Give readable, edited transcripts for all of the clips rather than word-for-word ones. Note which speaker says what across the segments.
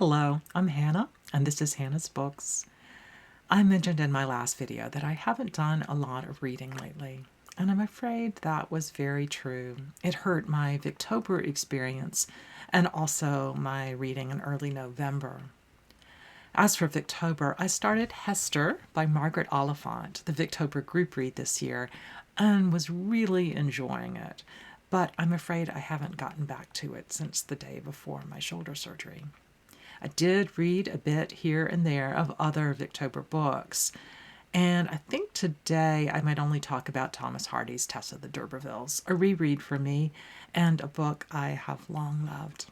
Speaker 1: Hello, I'm Hannah, and this is Hannah's Books. I mentioned in my last video that I haven't done a lot of reading lately, and I'm afraid that was very true. It hurt my VICTOBER experience and also my reading in early November. As for VICTOBER, I started Hester by Margaret Oliphant, the VICTOBER group read this year, and was really enjoying it, but I'm afraid I haven't gotten back to it since the day before my shoulder surgery. I did read a bit here and there of other VICTOBER books, and I think today I might only talk about Thomas Hardy's Tess of the D'Urbervilles, a reread for me and a book I have long loved.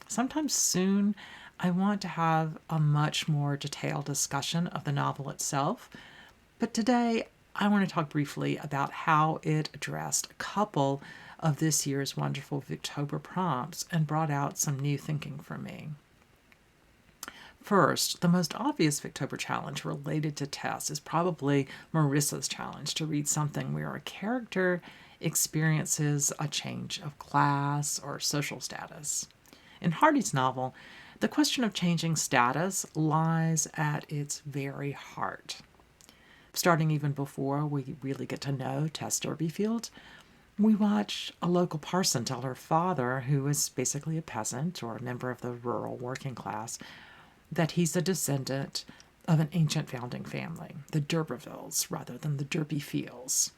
Speaker 1: Sometime soon, I want to have a much more detailed discussion of the novel itself, but today I want to talk briefly about how it addressed a couple of this year's wonderful VICTOBER prompts and brought out some new thinking for me. First, the most obvious VICTOBER challenge related to Tess is probably Marissa's challenge to read something where a character experiences a change of class or social status. In Hardy's novel, the question of changing status lies at its very heart. Starting even before we really get to know Tess Durbeyfield, we watch a local parson tell her father, who is basically a peasant or a member of the rural working class, that he's a descendant of an ancient founding family, the D'Urbervilles, rather than the Durbeyfields.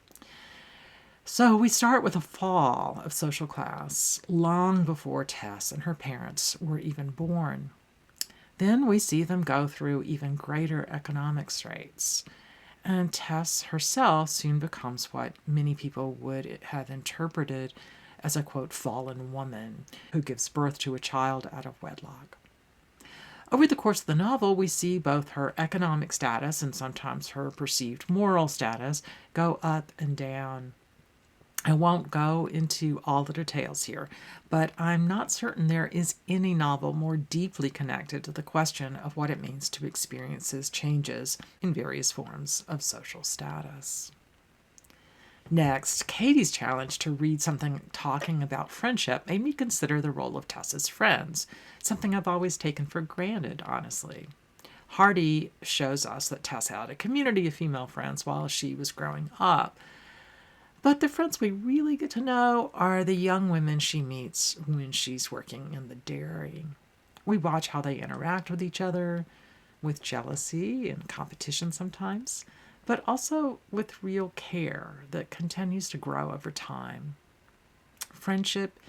Speaker 1: So we start with a fall of social class long before Tess and her parents were even born. Then we see them go through even greater economic straits. And Tess herself soon becomes what many people would have interpreted as a, quote, fallen woman who gives birth to a child out of wedlock. Over the course of the novel, we see both her economic status and sometimes her perceived moral status go up and down. I won't go into all the details here, but I'm not certain there is any novel more deeply connected to the question of what it means to experience changes in various forms of social status. Next, Katie's challenge to read something talking about friendship made me consider the role of Tess's friends, something I've always taken for granted, honestly. Hardy shows us that Tess had a community of female friends while she was growing up, but the friends we really get to know are the young women she meets when she's working in the dairy. We watch how they interact with each other, with jealousy and competition sometimes, but also with real care that continues to grow over time. Friendship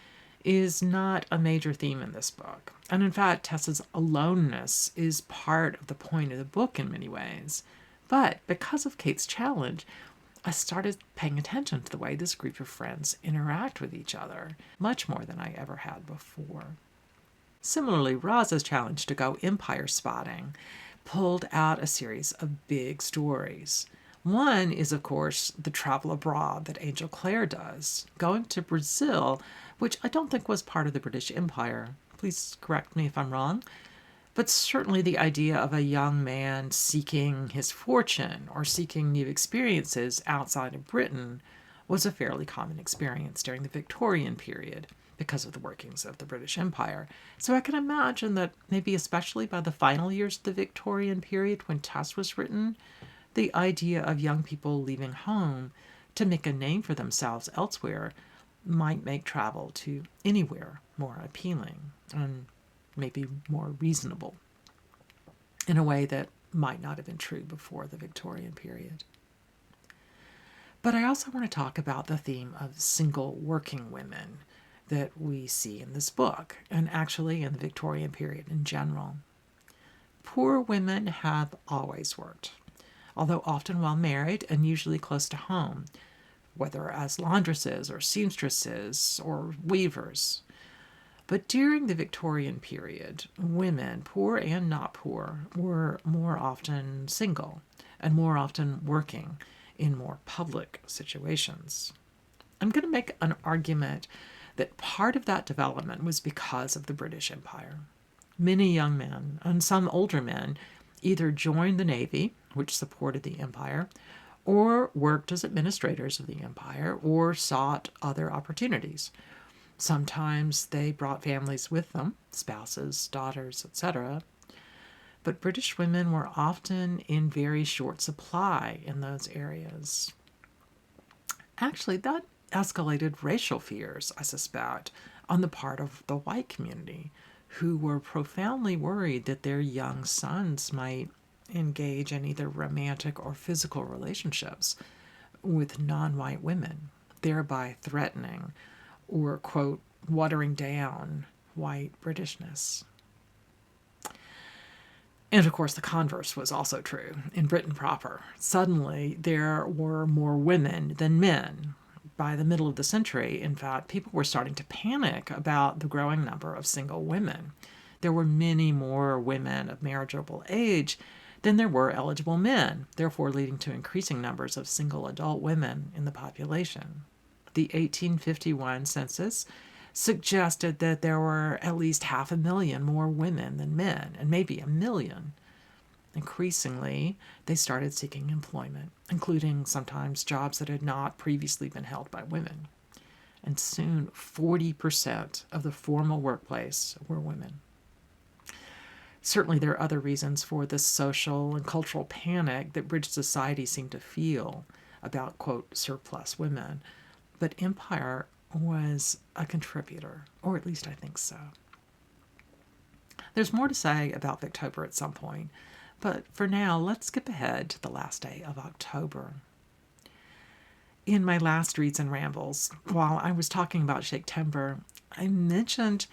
Speaker 1: is not a major theme in this book, and in fact, Tess's aloneness is part of the point of the book in many ways. But because of Kate's challenge, I started paying attention to the way this group of friends interact with each other, much more than I ever had before. Similarly, Roz's challenge to go empire spotting pulled out a series of big stories. One is, of course, the travel abroad that Angel Clare does, going to Brazil, which I don't think was part of the British Empire. Please correct me if I'm wrong. But certainly the idea of a young man seeking his fortune or seeking new experiences outside of Britain was a fairly common experience during the Victorian period, because of the workings of the British Empire. So I can imagine that maybe especially by the final years of the Victorian period when Tess was written, the idea of young people leaving home to make a name for themselves elsewhere might make travel to anywhere more appealing and maybe more reasonable in a way that might not have been true before the Victorian period. But I also want to talk about the theme of single working women that we see in this book, and actually in the Victorian period in general. Poor women have always worked, although often while married and usually close to home, whether as laundresses or seamstresses or weavers. But during the Victorian period, women, poor and not poor, were more often single and more often working in more public situations. I'm going to make an argument that part of that development was because of the British Empire. Many young men, and some older men, either joined the Navy, which supported the empire, or worked as administrators of the empire, or sought other opportunities. Sometimes they brought families with them, spouses, daughters, etc., but British women were often in very short supply in those areas. Actually, that escalated racial fears, I suspect, on the part of the white community, who were profoundly worried that their young sons might engage in either romantic or physical relationships with non white women, thereby threatening or, quote, watering down white Britishness. And of course, the converse was also true in Britain proper. Suddenly, there were more women than men. By the middle of the century, in fact, people were starting to panic about the growing number of single women. There were many more women of marriageable age than there were eligible men, therefore leading to increasing numbers of single adult women in the population. The 1851 census suggested that there were at least 500,000 more women than men, and maybe 1,000,000. Increasingly, they started seeking employment, including sometimes jobs that had not previously been held by women. And soon, 40% of the formal workplace were women. Certainly, there are other reasons for the social and cultural panic that British society seemed to feel about, quote, surplus women, but empire was a contributor, or at least I think so. There's more to say about VICTOBER at some point, but for now, let's skip ahead to the last day of October. In my last Reads and Rambles, while I was talking about Shakespeare, I mentioned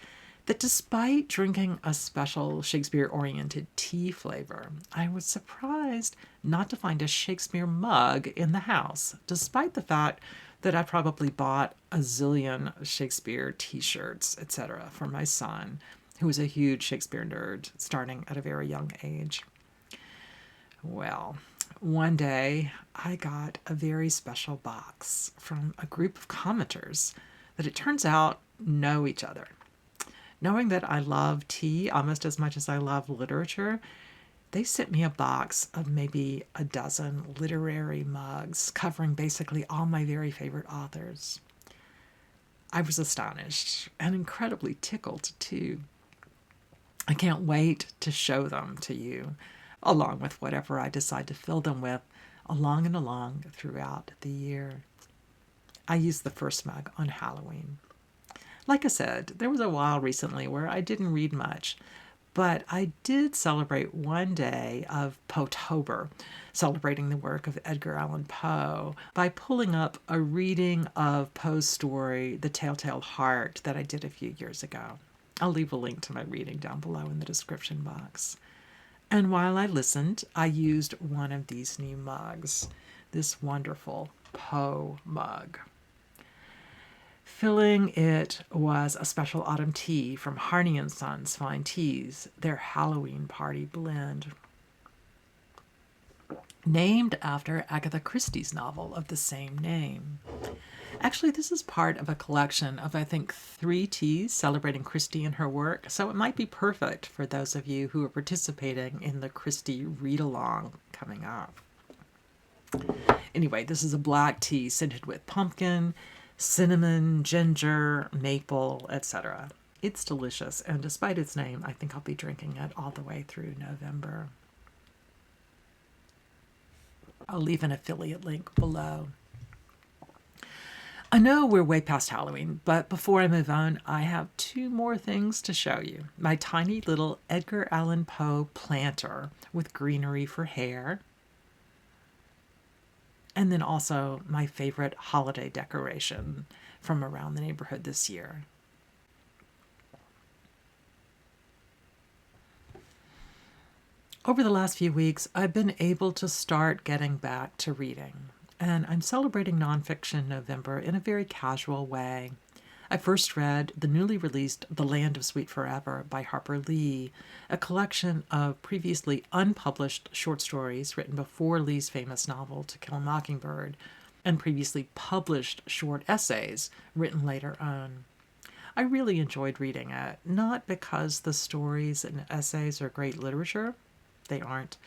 Speaker 1: that despite drinking a special Shakespeare-oriented tea flavor, I was surprised not to find a Shakespeare mug in the house, despite the fact that I probably bought a zillion Shakespeare t-shirts, etc., for my son, who was a huge Shakespeare nerd starting at a very young age. Well, one day I got a very special box from a group of commenters that it turns out know each other. Knowing that I love tea almost as much as I love literature, they sent me a box of maybe a dozen literary mugs covering basically all my very favorite authors. I was astonished and incredibly tickled, too. I can't wait to show them to you, along with whatever I decide to fill them with along and along throughout the year. I used the first mug on Halloween. Like I said, there was a while recently where I didn't read much, but I did celebrate one day of POEtober, celebrating the work of Edgar Allan Poe, by pulling up a reading of Poe's story, The Telltale Heart, that I did a few years ago. I'll leave a link to my reading down below in the description box. And while I listened, I used one of these new mugs, this wonderful Poe mug. Filling it was a special autumn tea from Harney & Sons Fine Teas, their Halloween party blend. Named after Agatha Christie's novel of the same name. Actually, this is part of a collection of, I think, 3 teas celebrating Christie and her work, so it might be perfect for those of you who are participating in the Christie read-along coming up. Anyway, this is a black tea scented with pumpkin, cinnamon, ginger, maple, etc. It's delicious, and despite its name, I think I'll be drinking it all the way through November. I'll leave an affiliate link below. I know we're way past Halloween, but before I move on, I have 2 more things to show you. My tiny little Edgar Allan Poe planter with greenery for hair, and then also my favorite holiday decoration from around the neighborhood this year. Over the last few weeks, I've been able to start getting back to reading, and I'm celebrating nonfiction November in a very casual way. I first read the newly released The Land of Sweet Forever by Harper Lee, a collection of previously unpublished short stories written before Lee's famous novel To Kill a Mockingbird, and previously published short essays written later on. I really enjoyed reading it, not because the stories and essays are great literature, they aren't,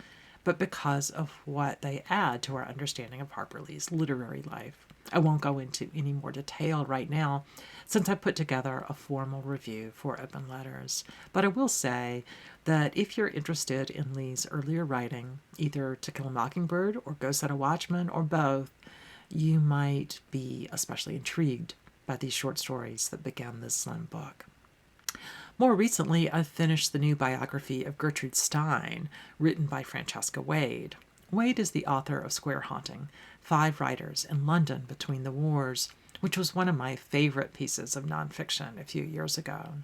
Speaker 1: but because of what they add to our understanding of Harper Lee's literary life. I won't go into any more detail right now since I put together a formal review for Open Letters, but I will say that if you're interested in Lee's earlier writing, either To Kill a Mockingbird or Go Set a Watchman or both, you might be especially intrigued by these short stories that began this slim book. More recently, I've finished the new biography of Gertrude Stein, written by Francesca Wade. Wade is the author of Square Haunting, 5 Writers in London Between the Wars, which was one of my favorite pieces of nonfiction a few years ago.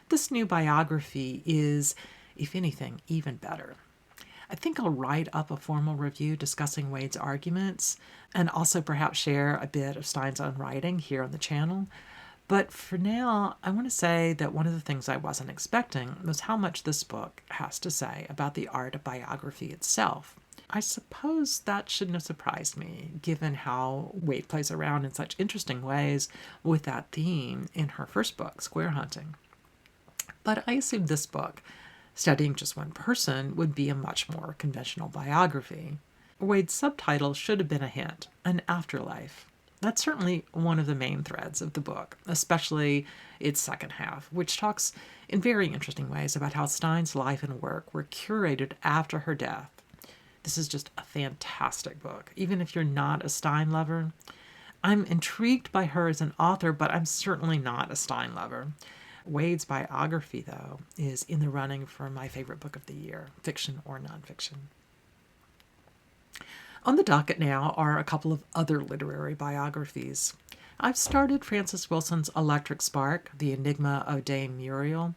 Speaker 1: This new biography is, if anything, even better. I think I'll write up a formal review discussing Wade's arguments and also perhaps share a bit of Stein's own writing here on the channel. But for now, I want to say that one of the things I wasn't expecting was how much this book has to say about the art of biography itself. I suppose that shouldn't have surprised me, given how Wade plays around in such interesting ways with that theme in her first book, Square Hunting. But I assumed this book, studying just one person, would be a much more conventional biography. Wade's subtitle should have been a hint, An Afterlife. That's certainly one of the main threads of the book, especially its second half, which talks in very interesting ways about how Stein's life and work were curated after her death. This is just a fantastic book, even if you're not a Stein lover. I'm intrigued by her as an author, but I'm certainly not a Stein lover. Wade's biography, though, is in the running for my favorite book of the year, fiction or nonfiction. On the docket now are a couple of other literary biographies. I've started Frances Wilson's Electric Spark, The Enigma of Dame Muriel.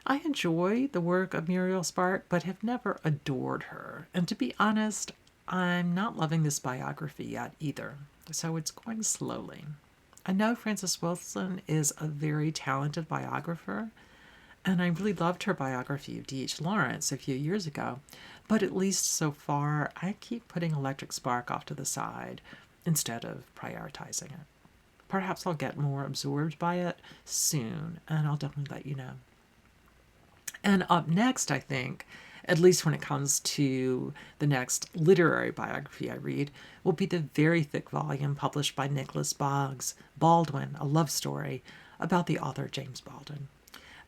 Speaker 1: I enjoy the work of Muriel Spark, but have never adored her. And to be honest, I'm not loving this biography yet either, so it's going slowly. I know Frances Wilson is a very talented biographer, and I really loved her biography of D.H. Lawrence a few years ago, but at least so far, I keep putting Electric Spark off to the side instead of prioritizing it. Perhaps I'll get more absorbed by it soon, and I'll definitely let you know. And up next, I think, at least when it comes to the next literary biography I read, will be the very thick volume published by Nicholas Boggs, Baldwin, a love story, about the author James Baldwin.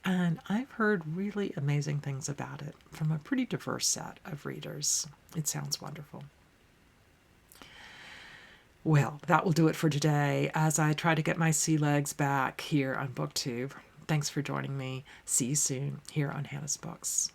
Speaker 1: And I've heard really amazing things about it from a pretty diverse set of readers. It sounds wonderful. Well, that will do it for today as I try to get my sea legs back here on BookTube. Thanks for joining me. See you soon here on Hannah's Books.